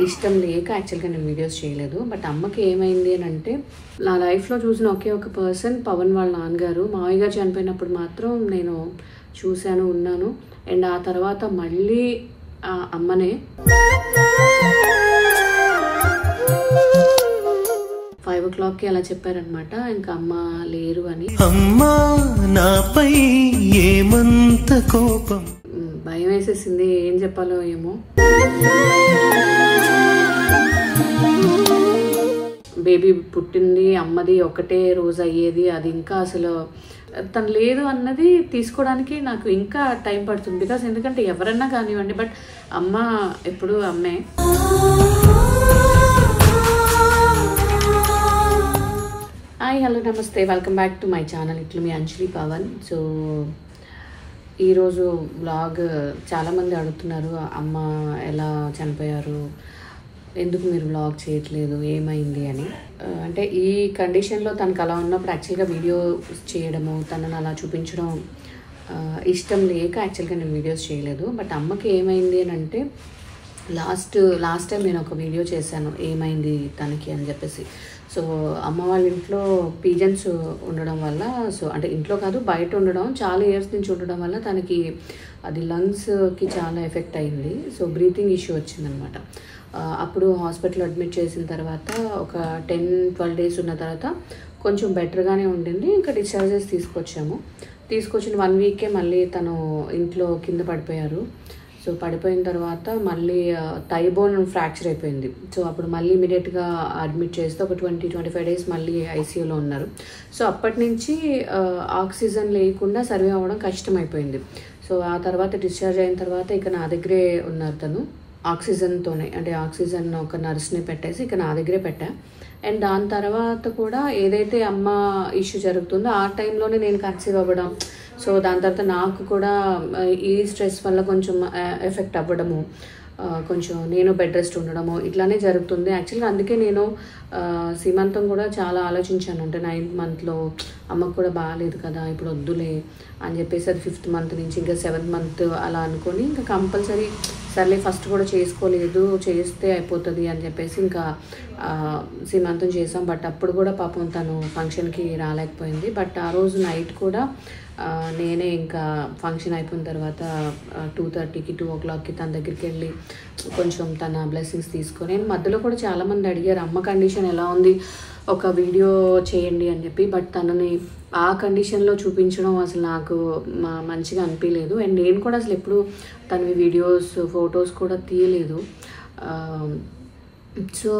ఇష్టం లేక యాక్చువల్గా నేను వీడియోస్ చేయలేదు. బట్ అమ్మకి ఏమైంది అని అంటే, నా లైఫ్లో చూసిన ఒకే ఒక పర్సన్ పవన్ వాళ్ళ నాన్నగారు. మావయ్య గారు చనిపోయినప్పుడు మాత్రం నేను చూశాను, ఉన్నాను. అండ్ ఆ తర్వాత మళ్ళీ అమ్మనే 5 o'clockకి అలా చెప్పారనమాట, ఇంకా అమ్మ లేరు అని. అమ్మా నాపై ఏమంత కోపం, భయం వేసేసింది, ఏం చెప్పాలో ఏమో. బేబీ పుట్టింది, అమ్మది ఒకటే రోజు అయ్యేది, అది ఇంకా అసలు తను లేదు అన్నది తీసుకోవడానికి నాకు ఇంకా టైం పడుతుంది. బికాస్ ఎందుకంటే ఎవరన్నా కానివ్వండి, బట్ అమ్మ ఎప్పుడు అమ్మే. హాయ్, హలో, నమస్తే, welcome back to my channel. ఇట్లు మీ అంజలి పవన్. సో ఈరోజు వ్లాగ్ చాలామంది అడుగుతున్నారు, అమ్మ ఎలా చనిపోయారు, ఎందుకు మీరు వ్లాగ్ చేయట్లేదు, ఏమైంది అని. అంటే ఈ కండిషన్లో తనకు అలా ఉన్నప్పుడు యాక్చువల్గా వీడియో చేయడము, తనను అలా చూపించడం ఇష్టం లేక యాక్చువల్గా నేను వీడియోస్ చేయలేదు. బట్ అమ్మకి ఏమైంది అని అంటే, లాస్ట్ టైం నేను ఒక వీడియో చేశాను ఏమైంది తనకి అని చెప్పేసి. సో అమ్మ వాళ్ళ ఇంట్లో పీజన్స్ ఉండడం వల్ల, సో అంటే ఇంట్లో కాదు బయట ఉండడం, చాలా ఇయర్స్ నుంచి ఉండడం వల్ల తనకి అది లంగ్స్కి చాలా ఎఫెక్ట్ అయింది. సో బ్రీతింగ్ ఇష్యూ వచ్చిందనమాట. అప్పుడు హాస్పిటల్ అడ్మిట్ చేసిన తర్వాత ఒక 10-12 days ఉన్న తర్వాత కొంచెం బెటర్గానే ఉండింది. ఇంకా డిశ్చార్జెస్ తీసుకొచ్చిన 1 weekకే మళ్ళీ తను ఇంట్లో కింద పడిపోయారు. సో పడిపోయిన తర్వాత మళ్ళీ థై బోన్ ఫ్రాక్చర్ అయిపోయింది. సో అప్పుడు మళ్ళీ ఇమీడియట్గా అడ్మిట్ చేస్తే ఒక 20-25 days మళ్ళీ ఐసీయూలో ఉన్నారు. సో అప్పటి నుంచి ఆక్సిజన్ లేకుండా సర్వే అవ్వడం కష్టమైపోయింది. సో ఆ తర్వాత డిశ్చార్జ్ అయిన తర్వాత ఇక నా దగ్గరే ఉన్నారు తను, ఆక్సిజన్తోనే. అంటే ఆక్సిజన్ ఒక నర్స్ని పెట్టేసి ఇక నా దగ్గరే పెట్టా. అండ్ దాని తర్వాత కూడా ఏదైతే అమ్మ ఇష్యూ జరుగుతుందో ఆ టైంలోనే నేను కన్సీవ్ అవ్వడం, సో దాని తర్వాత నాకు కూడా ఈ స్ట్రెస్ వల్ల కొంచెం ఎఫెక్ట్ అవ్వడము, కొంచెం నేను బెడ్ రెస్ట్ ఉండడము ఇట్లానే జరుగుతుంది. యాక్చువల్గా అందుకే నేను సీమంతం కూడా చాలా ఆలోచించాను. అంటే 9th monthలో అమ్మకు కూడా బాగాలేదు కదా, ఇప్పుడు వద్దులే అని చెప్పేసి అది 5th month నుంచి ఇంకా 7th month అలా అనుకొని ఇంకా కంపల్సరీ సర్లే ఫస్ట్ కూడా చేసుకోలేదు, చేస్తే అయిపోతుంది అని చెప్పేసి ఇంకా సీమంతం చేసాం. బట్ అప్పుడు కూడా పాపం తను ఫంక్షన్కి రాలేకపోయింది. బట్ ఆ రోజు నైట్ కూడా నేనే ఇంకా ఫంక్షన్ అయిపోయిన తర్వాత 2:30కి 2 o'clockకి తన దగ్గరికి వెళ్ళి కొంచెం తన బ్లెస్సింగ్స్ తీసుకొని, మధ్యలో కూడా చాలామంది అడిగారు అమ్మ కండిషన్ ఎలా ఉంది, ఒక వీడియో చేయండి అని చెప్పి. బట్ తనని ఆ కండిషన్లో చూపించడం అసలు నాకు మంచిగా అనిపించలేదు. అండ్ నేను కూడా అసలు ఎప్పుడు తనవి వీడియోస్ ఫొటోస్ కూడా తీయలేదు. సో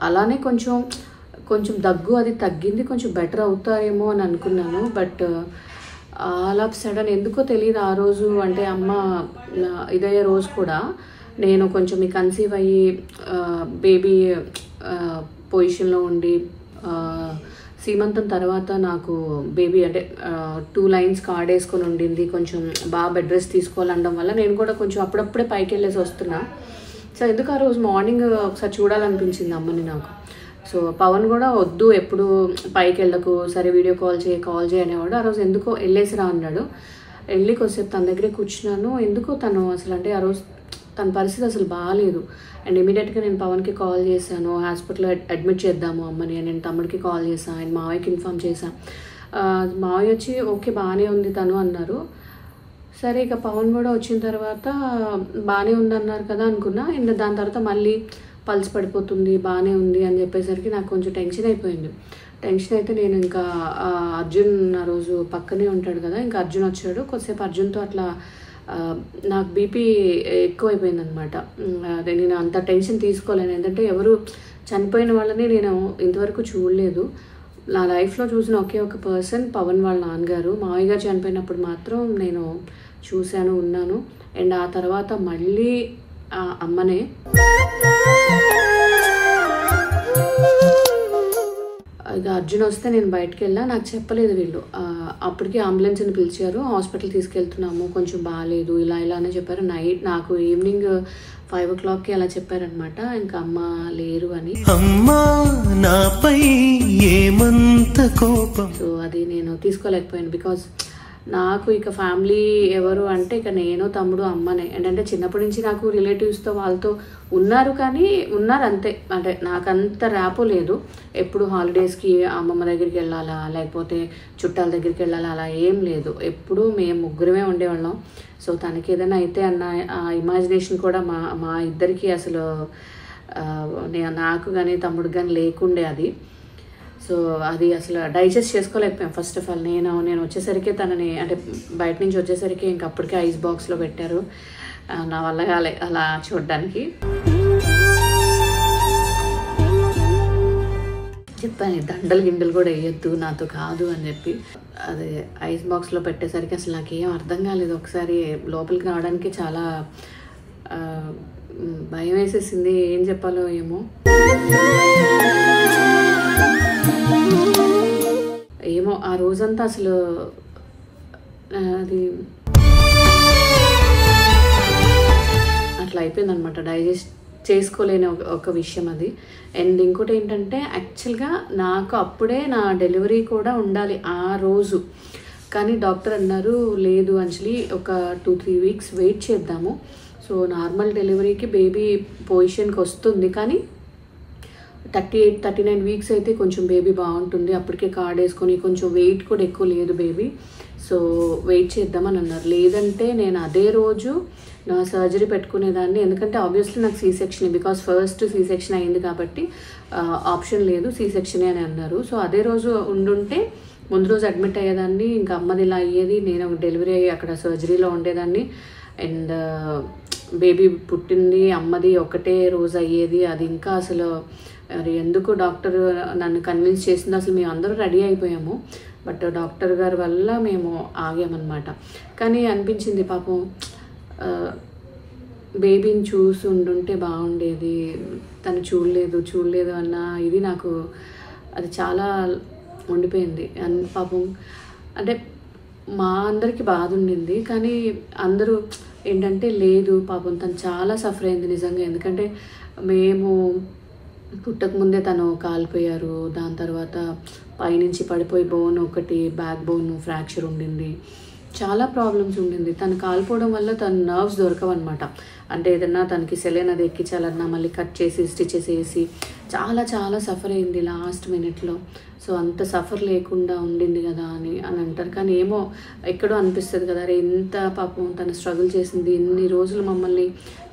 అలానే కొంచెం దగ్గు అది తగ్గింది, కొంచెం బెటర్ అవుతారేమో అని అనుకున్నాను. బట్ ఆల్ ఆఫ్ సడన్ ఎందుకో తెలియదు ఆ రోజు, అంటే అమ్మ ఇదయ్యే రోజు కూడా నేను కొంచెం కన్సీవ్ అయ్యి బేబీ పొజిషన్లో ఉండి సీమంతం తర్వాత నాకు బేబీ అంటే 2 lines కార్డ్ వేసుకొని ఉండింది, కొంచెం బాగా బెడ్ రెస్ట్ తీసుకోవాలనడం వల్ల నేను కూడా కొంచెం అప్పుడప్పుడే పైకి వెళ్ళేసి వస్తున్నా. సో ఎందుకు ఆ రోజు మార్నింగ్ ఒకసారి చూడాలనిపించింది అమ్మని నాకు. సో పవన్ కూడా వద్దు ఎప్పుడు పైకి వెళ్ళకు, సరే వీడియో కాల్ చేయి అనేవాడు. ఆ రోజు ఎందుకో వెళ్ళేసిరా అన్నాడు. వెళ్ళి కొద్దిసేపు తన దగ్గరే కూర్చున్నాను. ఎందుకో తను అసలు అంటే ఆ రోజు తన పరిస్థితి అసలు బాగాలేదు. అండ్ ఇమీడియట్గా నేను పవన్కి కాల్ చేశాను, హాస్పిటల్లో అడ్మిట్ చేద్దాము అమ్మని. నేను తమ్ముడికి కాల్ చేశాను, ఆయన మావయ్యకి ఇన్ఫామ్ చేశాను. మావయ్య వచ్చి ఓకే బాగానే ఉంది తను అన్నారు. సరే ఇక పవన్ కూడా వచ్చిన తర్వాత బాగానే ఉందన్నారు కదా అనుకున్నా. అండ్ దాని తర్వాత మళ్ళీ పల్స్ పడిపోతుంది, బాగానే ఉంది అని చెప్పేసరికి నాకు కొంచెం టెన్షన్ అయిపోయింది. టెన్షన్ అయితే నేను ఇంకా అర్జున్ ఆ రోజు పక్కనే ఉంటాడు కదా, ఇంకా అర్జున్ వచ్చాడు. కొద్దిసేపు అర్జున్తో అట్లా నాకు బీపీ ఎక్కువైపోయింది అనమాట. అదే నేను అంత టెన్షన్ తీసుకోలేను, ఎందుకంటే ఎవరు చనిపోయిన వాళ్ళని నేను ఇంతవరకు చూడలేదు. నా లైఫ్లో చూసిన ఒకే ఒక పర్సన్ పవన్ వాళ్ళ నాన్నగారు. మావయ్య గారు చనిపోయినప్పుడు మాత్రం నేను చూశాను, ఉన్నాను. అండ్ ఆ తర్వాత మళ్ళీ అమ్మనే. ఇక అర్జున్ వస్తే నేను బయటకు వెళ్ళా, నాకు చెప్పలేదు వీళ్ళు. అప్పటికి అంబులెన్స్ని పిలిచారు, హాస్పిటల్ తీసుకెళ్తున్నాము, కొంచెం బాగాలేదు ఇలా అని చెప్పారు. నైట్ నాకు ఈవినింగ్ 5 o'clockకి అలా చెప్పారనమాట, ఇంకా అమ్మ లేరు అని. సో అది నేను తీసుకోలేకపోయాను. బికాజ్ నాకు ఇక ఫ్యామిలీ ఎవరు అంటే ఇక నేను, తమ్ముడు, అమ్మనే. ఏంటంటే చిన్నప్పటి నుంచి నాకు రిలేటివ్స్తో వాళ్ళతో ఉన్నారు, కానీ ఉన్నారు అంతే. అంటే నాకు అంత ర్యాపో లేదు. ఎప్పుడు హాలిడేస్కి అమ్మమ్మ దగ్గరికి వెళ్ళాలా, లేకపోతే చుట్టాల దగ్గరికి వెళ్ళాలా, అలా ఏం లేదు. ఎప్పుడు మేము ముగ్గురమే ఉండేవాళ్ళం. సో తనకి ఏదైనా అయితే అన్న ఇమాజినేషన్ కూడా మా ఇద్దరికి అసలు నాకు కానీ తమ్ముడికి కానీ లేకుండే అది. సో అది అసలు డైజెస్ట్ చేసుకోలేకపోయాం. ఫస్ట్ ఆఫ్ ఆల్ నేను వచ్చేసరికి తనని, అంటే బయట నుంచి వచ్చేసరికి ఇంక అప్పటికే ఐస్ బాక్స్లో పెట్టారు. నా వల్ల కాలే అలా చూడడానికి. చెప్పాను దండలు గిండలు కూడా వేయొద్దు, నాతో కాదు అని చెప్పి. అది ఐస్ బాక్స్లో పెట్టేసరికి అసలు నాకేం అర్థం కాలేదు. ఒకసారి లోపలికి రావడానికి చాలా భయం వేసేసింది. ఏం చెప్పాలో ఏమో ఆ రోజంతా అసలు అది అట్లా అయిపోయింది అనమాట. డైజెస్ట్ చేసుకోలేని ఒక విషయం అది. అండ్ ఇంకోటి ఏంటంటే యాక్చువల్గా నాకు అప్పుడే నా డెలివరీ కూడా ఉండాలి ఆ రోజు, కానీ డాక్టర్ అన్నారు లేదు అంజలి, ఒక 2-3 వీక్స్ వెయిట్ చేద్దాము. సో నార్మల్ డెలివరీకి బేబీ పొజిషన్కి వస్తుంది, కానీ 38-39 వీక్స్ అయితే కొంచెం బేబీ బాగుంటుంది. అప్పటికే కార్డ్ వేసుకొని కొంచెం వెయిట్ కూడా ఎక్కువ లేదు బేబీ. సో వెయిట్ చేద్దామని అన్నారు. లేదంటే నేను అదే రోజు నా సర్జరీ పెట్టుకునేదాన్ని. ఎందుకంటే ఆబ్వియస్లీ నాకు C section, because first C section అయింది కాబట్టి ఆప్షన్ లేదు, సీ సెక్షనే అని అన్నారు. సో అదే రోజు ఉండుంటే ముందు రోజు అడ్మిట్ అయ్యేదాన్ని. ఇంకా అమ్మది ఇలా అయ్యేది, నేను డెలివరీ అయ్యి అక్కడ సర్జరీలో ఉండేదాన్ని. అండ్ బేబీ పుట్టింది అమ్మది ఒకటే రోజు అయ్యేది. అది ఇంకా అసలు మరి ఎందుకు డాక్టర్ నన్ను కన్విన్స్ చేసిందో అసలు మేము అందరూ రెడీ అయిపోయాము. బట్ డాక్టర్ గారి వల్ల మేము ఆగామన్నమాట. కానీ అనిపించింది పాపం బేబీని చూసి ఉండుంటే బాగుండేది, తను చూడలేదు అన్న ఇది నాకు అది చాలా ఉండిపోయింది. పాపం అంటే మా అందరికీ బాధ ఉండింది, కానీ అందరూ ఏంటంటే లేదు పాపం తను చాలా సఫర్ అయింది నిజంగా. ఎందుకంటే మేము పుట్టకముందే తను కాలిపోయారు. దాని తర్వాత పైనుంచి పడిపోయి బోన్ ఒకటి, బ్యాక్ బోన్ ఫ్రాక్చర్ ఉండింది, చాలా ప్రాబ్లమ్స్ ఉండింది. తను కాలిపోవడం వల్ల తన నర్వ్స్ దొరకవన్నమాట. అంటే ఏదన్నా తనకి సెలైన్ అది ఎక్కించాలన్నా మళ్ళీ కట్ చేసి స్టిచెస్ వేసి చాలా చాలా సఫర్ అయింది లాస్ట్ మినిట్లో. సో అంత సఫర్ లేకుండా ఉండింది కదా అని అంటారు, కానీ ఏమో ఎక్కడో అనిపిస్తుంది కదా, అరే ఇంత పాపం తను స్ట్రగుల్ చేసింది, ఇన్ని రోజులు మమ్మల్ని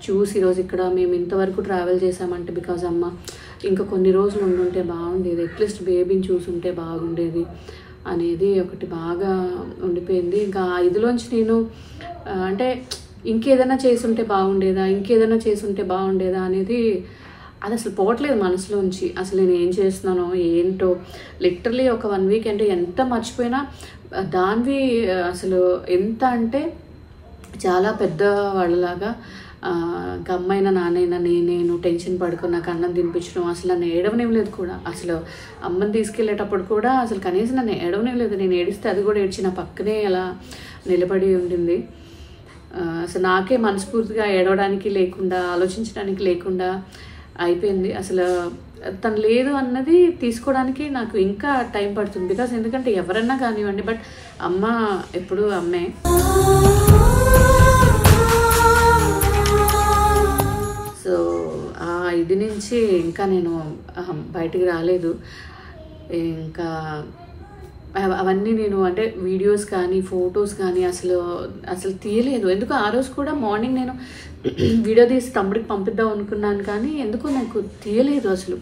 చూసి ఈరోజు ఇక్కడ మేము ఇంతవరకు ట్రావెల్ చేసామంటే బికాజ్ అమ్మ ఇంకా కొన్ని రోజులు ఉండుంటే బాగుండేది, అట్లీస్ట్ బేబీని చూసుంటే బాగుండేది అనేది ఒకటి బాగా ఉండిపోయింది. ఇంకా ఇదిలోంచి నేను అంటే ఇంకేదైనా చేసుంటే బాగుండేదా అనేది అది అసలు పోవట్లేదు మనసులోంచి. అసలు నేను ఏం చేస్తున్నానో ఏంటో లిటరలీ ఒక 1 వీక్ అంటే ఎంత మర్చిపోయినా దానివి అసలు ఎంత అంటే చాలా పెద్ద వాళ్ళలాగా అమ్మైనా నాన్నైనా నేను టెన్షన్ పడుకుని నాకు అన్నం తినిపించడం, అసలు నన్ను ఏడవనివ్వలేదు కూడా. అసలు అమ్మని తీసుకెళ్ళేటప్పుడు కూడా అసలు కనీసం నన్ను ఏడవనివ్వలేదు. నేను ఏడిస్తే అది కూడా ఏడ్చి నా పక్కనే అలా నిలబడి ఉండింది. అసలు నాకే మనస్ఫూర్తిగా ఏడవడానికి లేకుండా, ఆలోచించడానికి లేకుండా అయిపోయింది. అసలు తను లేదు అన్నది తీసుకోవడానికి నాకు ఇంకా టైం పడుతుంది. బికాస్ ఎందుకంటే ఎవరన్నా కానివ్వండి, బట్ అమ్మ ఎప్పుడు అమ్మే. సో ఆ ఇది నుంచి ఇంకా నేను బయటికి రాలేదు. ఇంకా అవన్నీ నేను అంటే వీడియోస్ కానీ ఫొటోస్ కానీ అసలు తీయలేదు. ఎందుకు ఆ రోజు కూడా మార్నింగ్ నేను వీడియో తీసి తమ్ముడికి పంపిద్దాం అనుకున్నాను, కానీ ఎందుకో నాకు తీయలేదు అసలు.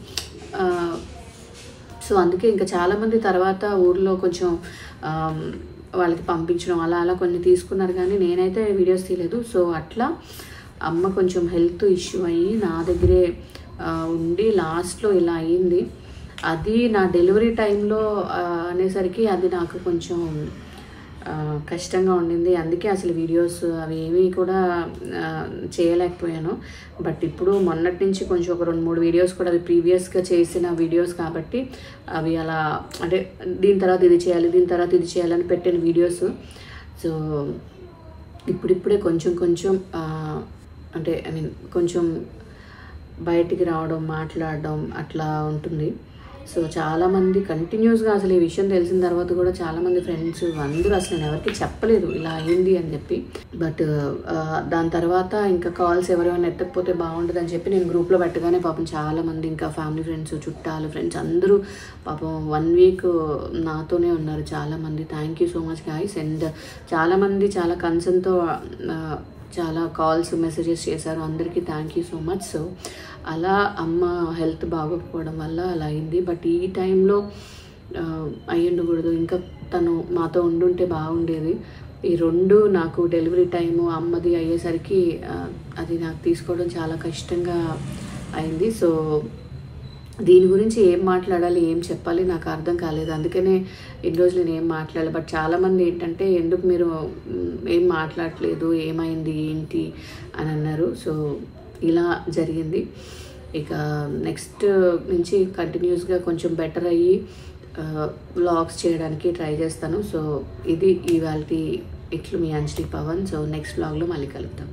సో అందుకే ఇంకా చాలామంది తర్వాత ఊర్లో కొంచెం వాళ్ళకి పంపించడం అలా కొన్ని తీసుకున్నారు, కానీ నేనైతే వీడియోస్ తీయలేదు. సో అట్లా అమ్మ కొంచెం హెల్త్ ఇష్యూ అయ్యి నా దగ్గరే ఉండి లాస్ట్లో ఇలా అయ్యింది. అది నా డెలివరీ టైంలో అనేసరికి అది నాకు కొంచెం కష్టంగా ఉండింది. అందుకే అసలు వీడియోస్ అవి ఏమీ కూడా చేయలేకపోయాను. బట్ ఇప్పుడు మొన్నటి నుంచి కొంచెం ఒక 2-3 వీడియోస్ కూడా అవి ప్రీవియస్గా చేసిన వీడియోస్ కాబట్టి అవి అలా అంటే దీని తర్వాత ఇది చేయాలని పెట్టిన వీడియోస్. సో ఇప్పుడిప్పుడే కొంచెం అంటే కొంచెం బయటికి రావడం, మాట్లాడడం అట్లా ఉంటుంది. సో చాలామంది కంటిన్యూస్గా అసలు ఈ విషయం తెలిసిన తర్వాత కూడా చాలామంది ఫ్రెండ్స్ అందరూ అసలు నేను ఎవరికి చెప్పలేదు ఇలా అయింది అని చెప్పి. బట్ దాని తర్వాత ఇంకా కాల్స్ ఎవరైనా ఎత్తకపోతే బాగుంటుందని చెప్పి నేను గ్రూప్లో పెట్టగానే పాపం చాలామంది ఇంకా ఫ్యామిలీ ఫ్రెండ్స్, చుట్టాలు, ఫ్రెండ్స్ అందరూ పాపం 1 వీక్ నాతోనే ఉన్నారు చాలామంది. Thank you so much guys. And చాలామంది చాలా కన్సర్న్తో చాలా కాల్స్, మెసేజెస్ చేశారు. అందరికీ thank you so much. So అలా అమ్మ హెల్త్ బాగోకపోవడం వల్ల అలా అయింది. బట్ ఈ టైంలో అయ్యుండకూడదు, ఇంకా తను మాతో ఉండుంటే బాగుండేది. ఈ 2 నాకు డెలివరీ టైము అమ్మది అయ్యేసరికి అది నాకు తీసుకోవడం చాలా కష్టంగా అయింది. సో దీని గురించి ఏం మాట్లాడాలి, ఏం చెప్పాలి నాకు అర్థం కాలేదు. అందుకనే ఇన్ని రోజులు నేను ఏం మాట్లాడాలి. బట్ చాలామంది ఏంటంటే ఎందుకు మీరు ఏం మాట్లాడలేదు, ఏమైంది ఏంటి అని అన్నారు. సో ఇలా జరిగింది. ఇక నెక్స్ట్ నుంచి కంటిన్యూస్గా కొంచెం బెటర్ అయ్యి వ్లాగ్స్ చేయడానికి ట్రై చేస్తాను. సో ఇది ఇవాల్టి ఇట్లు మీ అంజలి పవన్. సో నెక్స్ట్ వ్లాగ్లో మళ్ళీ కలుద్దాం.